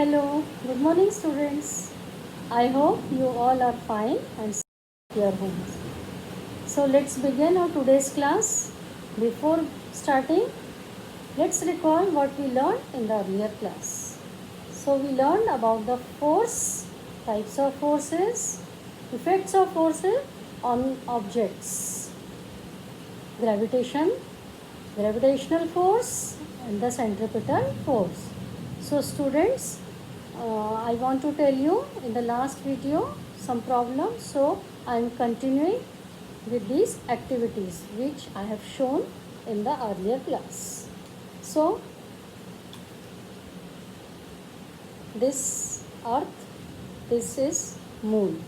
Hello, good morning students. I hope you all are fine and safe at your homes. So let's begin our today's class. Before starting, let's recall what we learned in the earlier class. So we learned about the force, types of forces, effects of forces on objects, gravitation, gravitational force and the centripetal force. So students, I want to tell you in the last video some problems. So I am continuing with these activities which I have shown in the earlier class. So this earth, this is moon.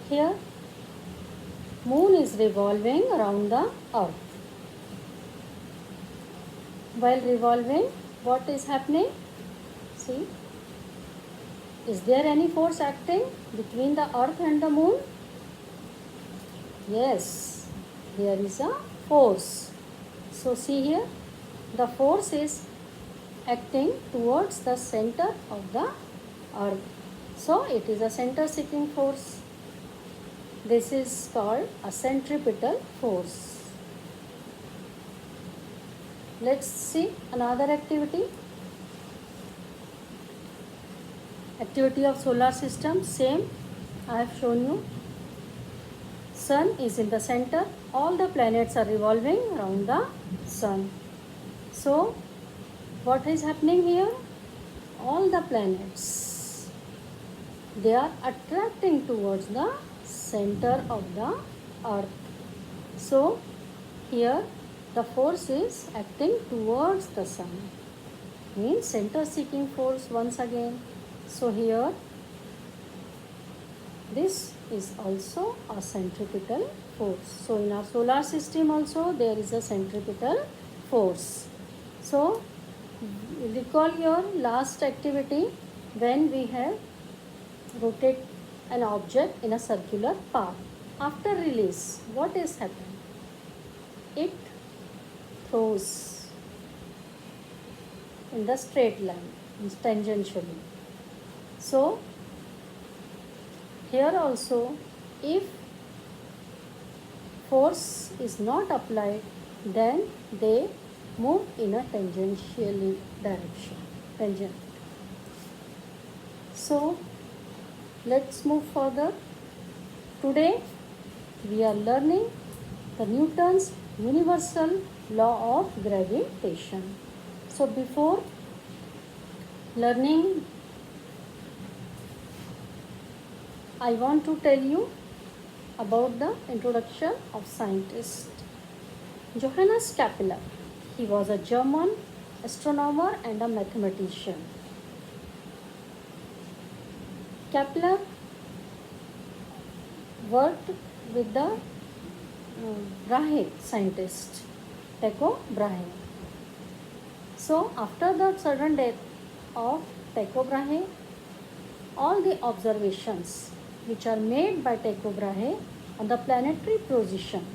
Here moon is revolving around the earth. While revolving, what is happening? See, is there any force acting between the earth and the moon? Yes, there is a force. So see here, the force is acting towards the center of the earth. So it is a center seeking force. This is called a centripetal force. Let's see another activity. Activity of solar system, same I have shown you. Sun is in the center. All the planets are revolving around the sun. So what is happening here? All the planets, they are attracting towards the center of the earth. So here the force is acting towards the sun, means center seeking force once again. So here this is also a centripetal force. So in our solar system also there is a centripetal force. So recall your last activity when we have rotate an object in a circular path. After release, what is happening? It throws in the straight line, tangentially. So here also, if force is not applied, then they move in a tangential direction, tangent. So let's move further. Today we are learning the Newton's universal law of gravitation. So before learning, I want to tell you about the introduction of scientist Johannes Kepler. He was a German astronomer and a mathematician. Kepler worked with the Brahe scientist, Tycho Brahe. So after the sudden death of Tycho Brahe, all the observations which are made by Tycho Brahe on the planetary position,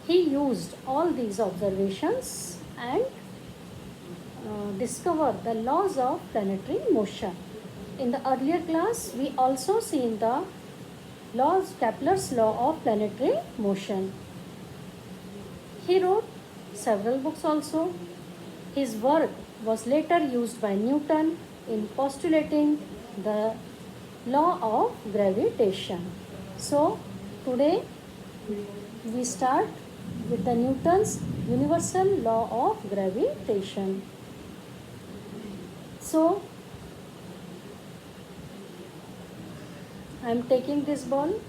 he used all these observations and discovered the laws of planetary motion. In the earlier class, we also seen the laws, Kepler's law of planetary motion. He wrote several books also. His work was later used by Newton in postulating the law of gravitation. So today we start with the Newton's universal law of gravitation. So I am taking this ball.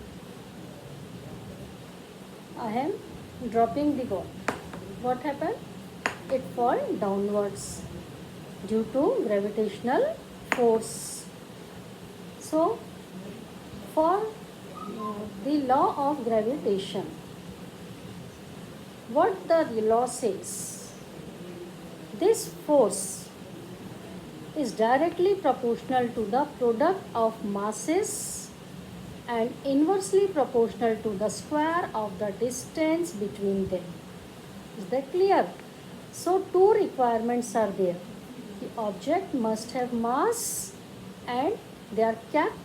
I am dropping the ball. What happened? It fall downwards due to gravitational force. So for the law of gravitation, what the law says, this force is directly proportional to the product of masses and inversely proportional to the square of the distance between them. Is that clear? So two requirements are there. object must have mass and they are kept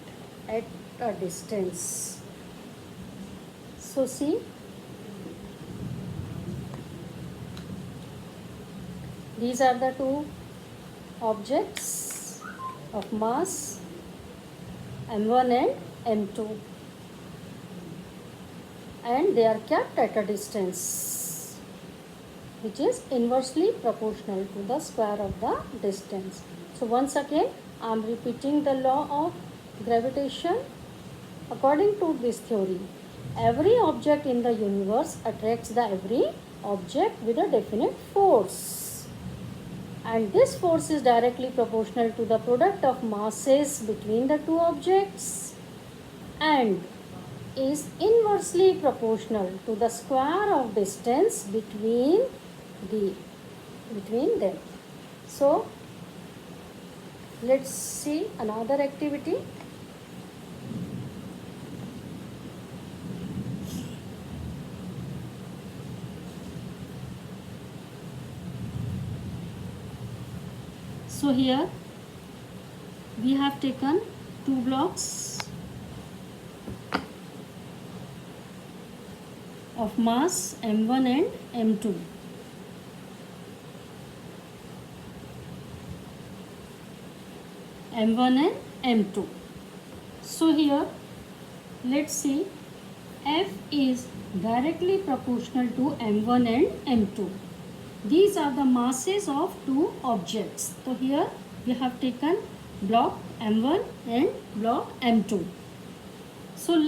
at a distance. So see, these are the two objects of mass m1 and m2, and they are kept at a distance which is inversely proportional to the square of the distance. So once again I am repeating the law of gravitation. According to this theory, every object in the universe attracts the every object with a definite force, and this force is directly proportional to the product of masses between the two objects and is inversely proportional to the square of distance between them. So let's see another activity. So here we have taken two blocks of mass m1 and m2. m1 and m2. So here let's see, F is directly proportional to m1 and m2. These are the masses of two objects. So here we have taken block m1 and block m2. So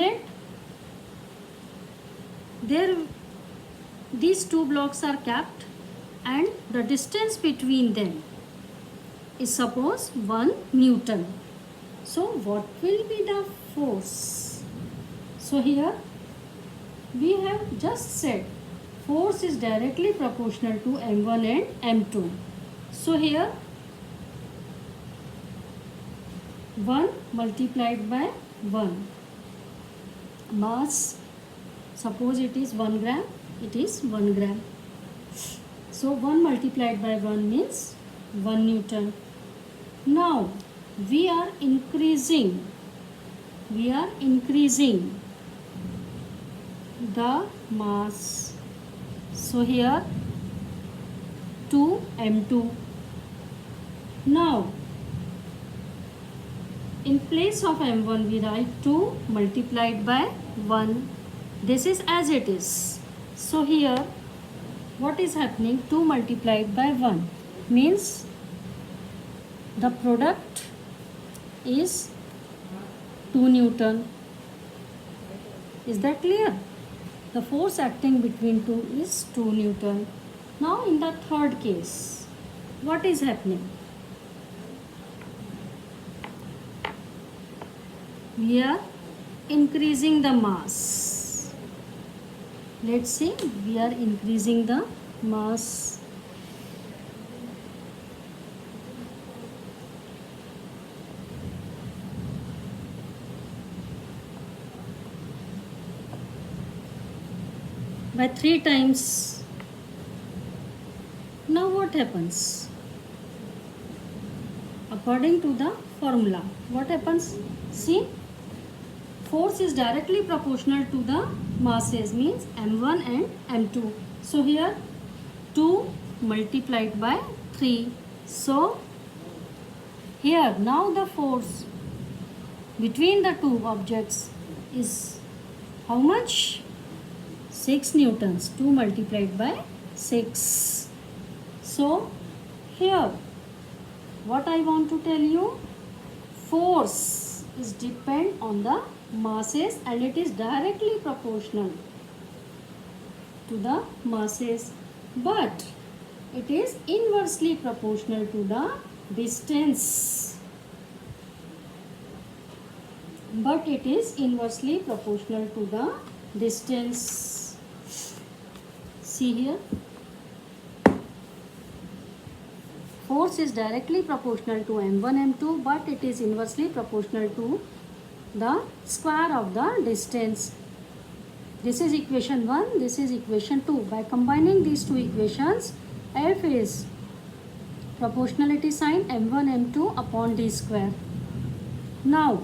these two blocks are kept and the distance between them is suppose 1 Newton. So what will be the force? So here we have just said force is directly proportional to m1 and m2. So here 1 multiplied by 1 mass, suppose it is 1 gram, it is 1 gram. So 1 multiplied by 1 means 1 Newton. Now we are increasing the mass. So here 2 m2. Now in place of m1 we write 2 multiplied by 1. This is as it is. So here what is happening? 2 multiplied by 1 means the product is 2 Newton. Is that clear? The force acting between two is 2 Newton. Now in the third case, what is happening? We are increasing the mass. Let's say we are increasing the mass. By 3 times. Now what happens? According to the formula, what happens? See, force is directly proportional to the masses, means m1 and m2. So here 2 multiplied by 3. So here now the force between the two objects is how much? 6 newtons. 2 multiplied by 6. So here what I want to tell you, force is depend on the masses and it is directly proportional to the masses, but it is inversely proportional to the distance. But it is inversely proportional to the distance. See here, force is directly proportional to m1 m2, but it is inversely proportional to the square of the distance. This is equation 1, this is equation 2. By combining these two equations, F is proportionality sign m1 m2 upon d square. Now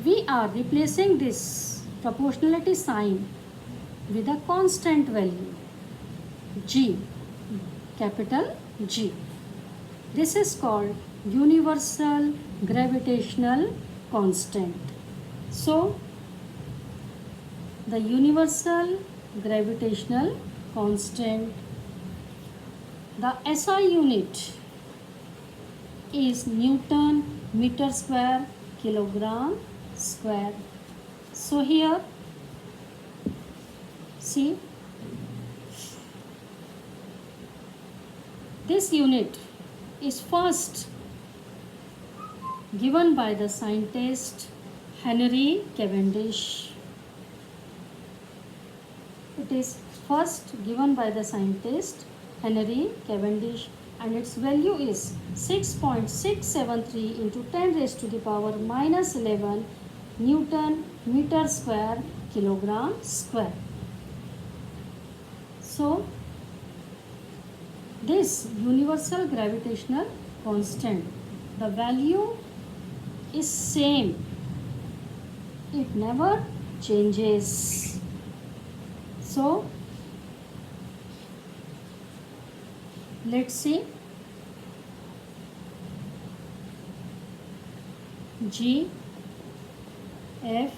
we are replacing this proportionality sign with a constant value g, capital G. This is called universal gravitational constant. So the universal gravitational constant, the SI unit is Newton meter square kilogram square. So here see, this unit is first given by the scientist Henry Cavendish. It is first given by the scientist Henry Cavendish, and its value is 6.673 into 10 raised to the power minus 11 Newton meter square kilogram square. So this universal gravitational constant, the value is same, it never changes. So let's see, G F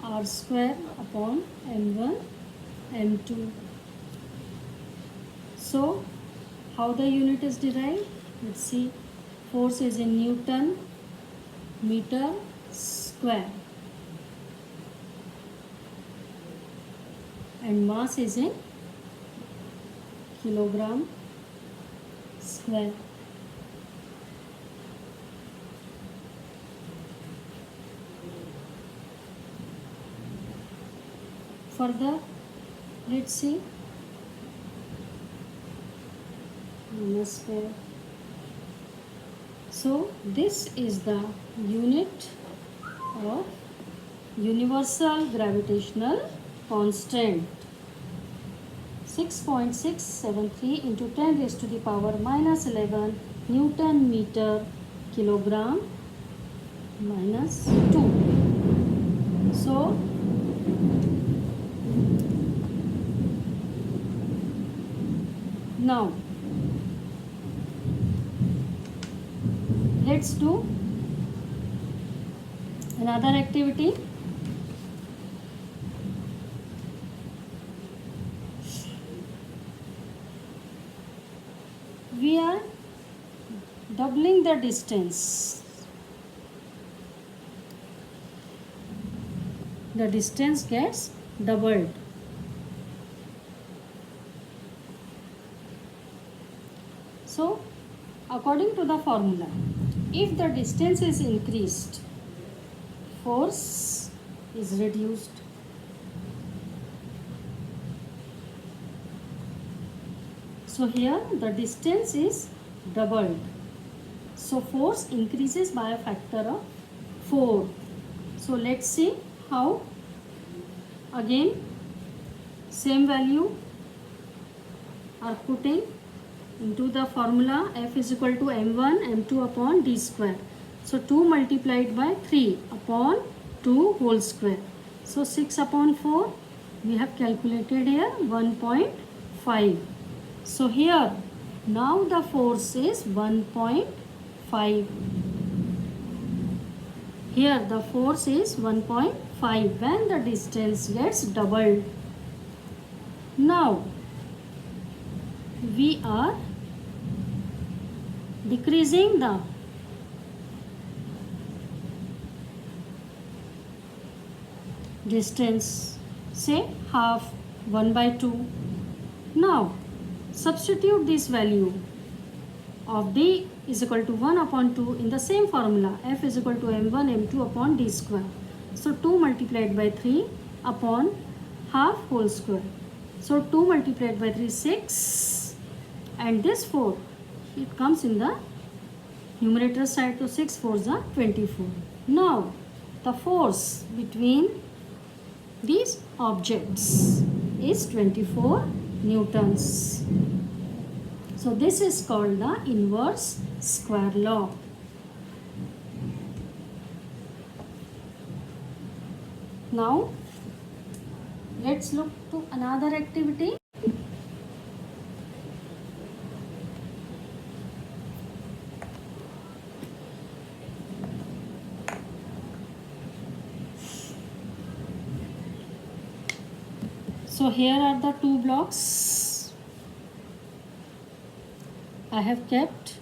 R square upon m1 m2. So how the unit is derived? Let's see. Force is in Newton meter square and mass is in kilogram square. Further, let's see. Square. So this is the unit of universal gravitational constant, 6.673 into 10 raised to the power minus 11 Newton meter kilogram minus 2. So now let's do another activity. We are doubling the distance. The distance gets doubled. So according to the formula, if the distance is increased, force is reduced. So here the distance is doubled. So force increases by a factor of 4. So let's see how. Again, same value are putting into the formula. F is equal to m1 m2 upon d square. So 2 multiplied by 3 upon 2 whole square. So 6 upon 4 we have calculated here 1.5. So here now the force is 1.5. Here the force is 1.5 when the distance gets doubled. Now we are decreasing the distance, say half, 1/2. Now substitute this value of d is equal to 1 upon 2 in the same formula. F is equal to m1 m2 upon d square. So 2 multiplied by 3 upon half whole square. So 2 multiplied by 3 6, and this 4 it comes in the numerator side, to 6 4s are 24. Now the force between these objects is 24 newtons. So this is called the inverse square law. Now let's look to another activity. So here are the two blocks I have kept.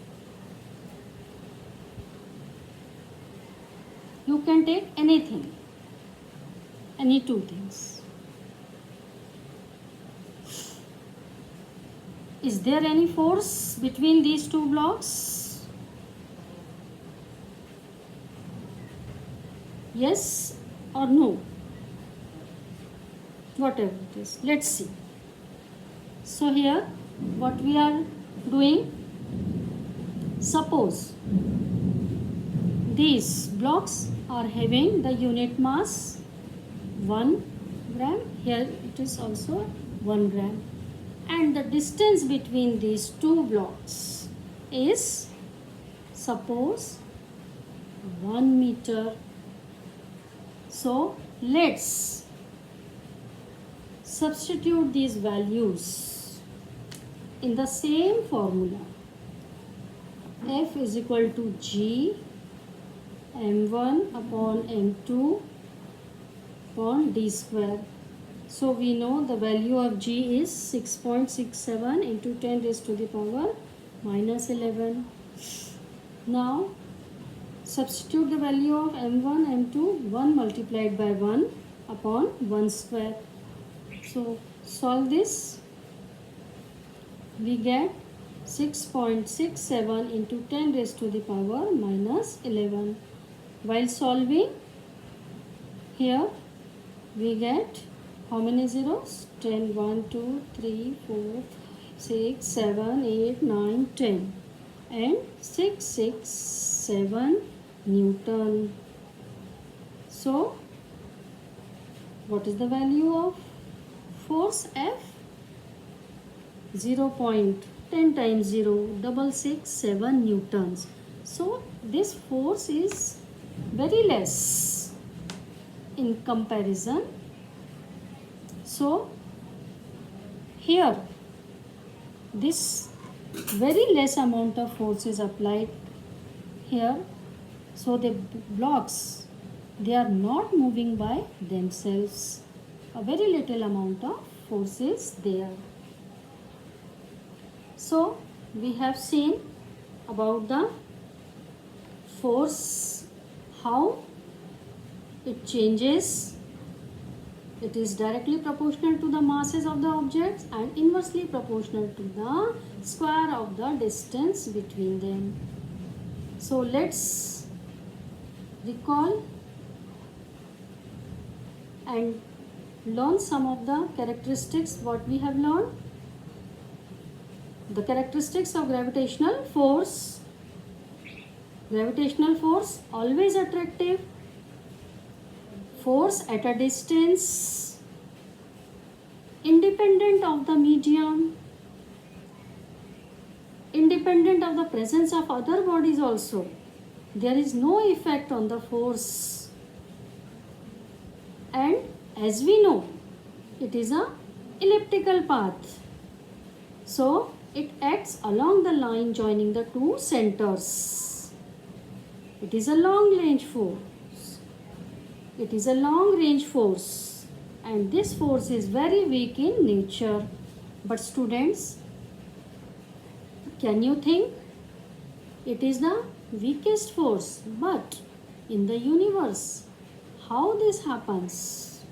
You can take anything, any two things. Is there any force between these two blocks? Yes or no? Whatever it is, let's see. So here what we are doing, suppose these blocks are having the unit mass 1 gram, here it is also 1 gram, and the distance between these two blocks is suppose 1 meter. So let's substitute these values in the same formula. F is equal to G m1 upon m2 upon d square. So we know the value of G is 6.67 into 10 raised to the power minus 11. Now substitute the value of m1, m2, 1 multiplied by 1 upon 1 square. So solve this. We get 6.67 into 10 raised to the power minus 11. While solving, here we get how many zeros? 10, 1, 2, 3, 4, 6, 7, 8, 9, 10 and 667 Newton. So what is the value of force F? 0.10 times 0, 667 newtons. So this force is very less in comparison. So here this very less amount of force is applied here. So the blocks, they are not moving by themselves. A very little amount of force is there. So we have seen about the force, how it changes. It is directly proportional to the masses of the objects and inversely proportional to the square of the distance between them. So let's recall and learn some of the characteristics what we have learned. The characteristics of gravitational force. Gravitational force always attractive. Force at a distance. Independent of the medium. Independent of the presence of other bodies also. There is no effect on the force. And as we know, it is a elliptical path. So it acts along the line joining the two centers. It is a long range force. It is a long range force. And this force is very weak in nature. But students, can you think? It is the weakest force. But in the universe, how this happens?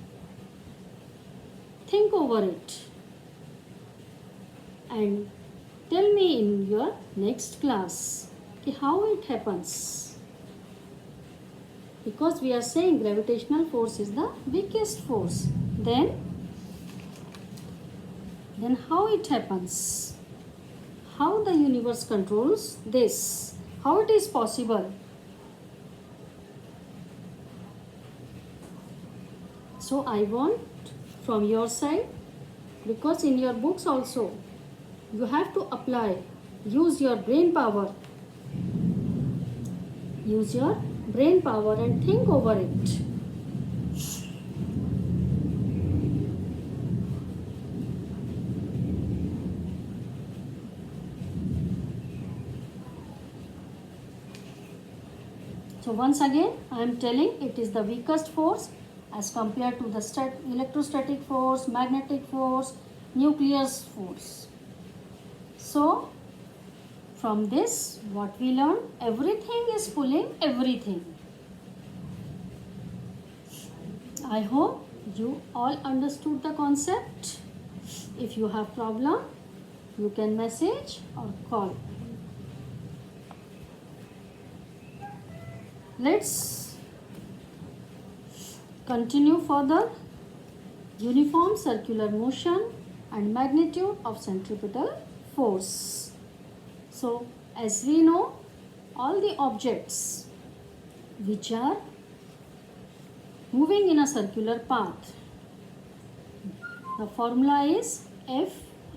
Think over it. And tell me in your next class how it happens. Because we are saying gravitational force is the weakest force. Then how it happens? How the universe controls this? How it is possible? So I want from your side, because in your books also you have to apply Use your brain power. Use your brain power and think over it. So once again, I am telling it is the weakest force as compared to the electrostatic force, magnetic force, nuclear force. So from this, what we learn, everything is pulling everything. I hope you all understood the concept. If you have problem, you can message or call. Let's continue further. Uniform circular motion and magnitude of centripetal force. So, as we know, all the objects which are moving in a circular path, the formula is F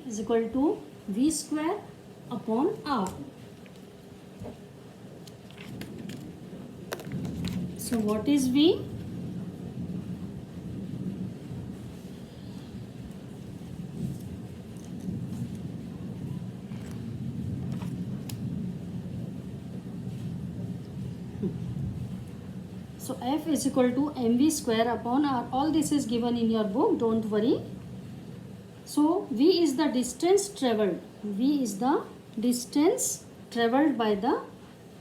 is equal to V square upon R. So what is V? So F is equal to mv square upon R. All this is given in your book, don't worry. So V is the distance travelled. V is the distance travelled by the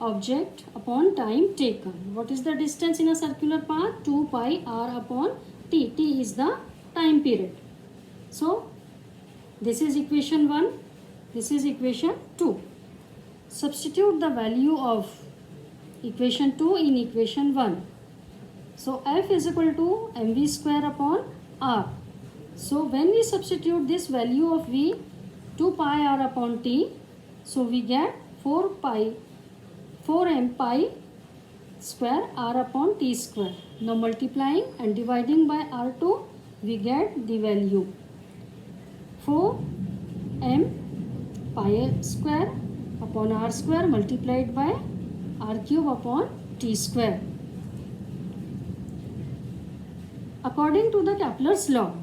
object upon time taken. What is the distance in a circular path? 2 pi R upon T. T is the time period. So this is equation 1. This is equation 2. Substitute the value of equation 2 in equation 1. So F is equal to mv square upon R. So when we substitute this value of V, 2 pi R upon T, so we get 4m pi square R upon T square. Now multiplying and dividing by R2, we get the value 4m pi square upon R square multiplied by R cube upon T square. According to the Kepler's law,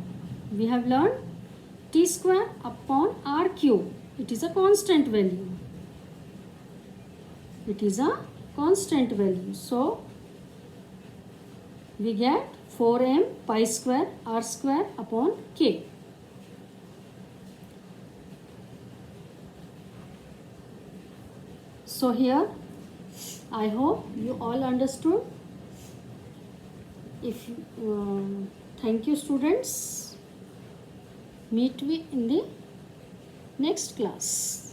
we have learned T square upon R cube. It is a constant value. It is a constant value. So, we get 4m pi square R square upon K. So, here I hope you all understood. Thank you students. Meet we in the next class.